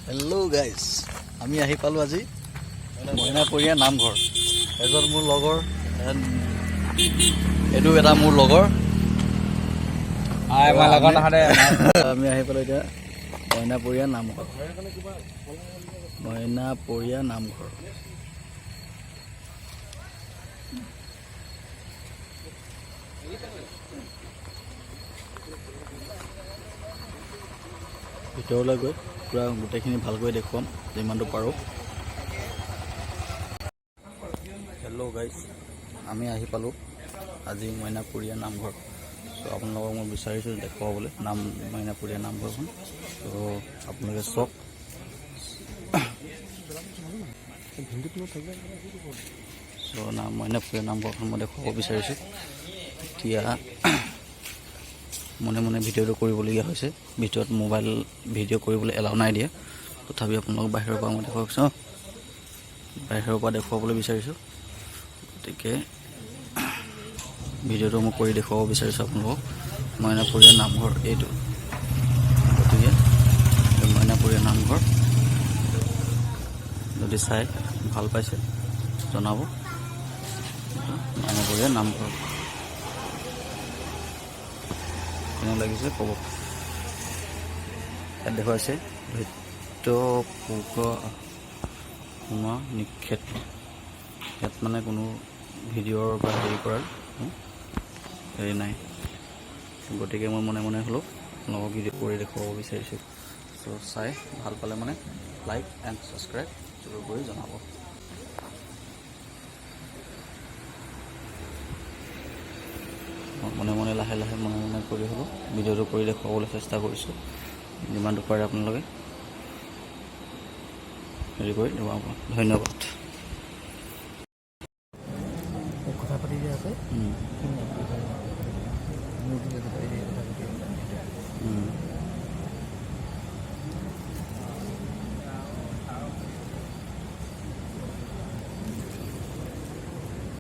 Hello' guys, আমি আহি পালোঁ আজি মইনাপৰীয়া নামঘৰ। এজন মোৰ লগৰ, এইটো এটা মোৰ লগৰ। আমি আহি পালোঁ এতিয়া মইনাপৰীয়া নামঘৰ। মইনাপৰীয়া নামঘৰ ভিতৰলৈ গৈ পূৰা গোটেইখিনি ভালকৈ দেখুৱাম যিমানটো পাৰোঁ। হেল্ল' গাইজ, আমি আহি পালোঁ আজি মইনাপৰীয়া নামঘৰ। ত' আপোনালোকক মই বিচাৰিছোঁ দেখুৱাবলৈ মইনাপৰীয়া নামঘৰখন। ত' আপোনালোকে চাওক। চ' মইনাপৰীয়া নামঘৰখন মই দেখুৱাব বিচাৰিছোঁ। এতিয়া মনে মনে ভিডিঅ'টো কৰিবলগীয়া হৈছে। ভিতৰত মোবাইল ভিডিঅ' কৰিবলৈ এলাউ নাই দিয়া। তথাপি আপোনালোকক বাহিৰৰ পৰা মই দেখুৱাইছোঁ, বাহিৰৰ পৰা দেখুৱাবলৈ বিচাৰিছোঁ। গতিকে ভিডিঅ'টো মই কৰি দেখুৱাব বিচাৰিছোঁ আপোনালোকক। মইনাপৰীয়া নামঘৰ এইটো। গতিকে মইনাপৰীয়া নামঘৰ যদি চাই ভাল পাইছে জনাব। মইনাপৰীয়া নামঘৰ কেনে লাগিছে ক'ব। ইয়াত দেখুৱাইছে ধৈৰ্য পোক সোমা নিক্ষেপ। ইয়াত মানে কোনো ভিডিঅ'ৰ বা হেৰি কৰাৰ হেৰি নাই। গতিকে মই মনে মনে হ'লেও আপোনালোকক ভিডিঅ' কৰি দেখুৱাব বিচাৰিছোঁ। চ' চাই ভাল পালে মানে লাইক এণ্ড ছাবস্ক্ৰাইব জৰুৰ কৰি জনাব। মনে মনে লাহে লাহে মনে মনে কৰি হ'লেও ভিডিঅ'টো কৰি দেখুৱাবলৈ চেষ্টা কৰিছোঁ। যিমানটো পাৰে আপোনালোকে হেৰি কৰি দিব। ধন্যবাদ। কথা পাতি দিয়া আছে।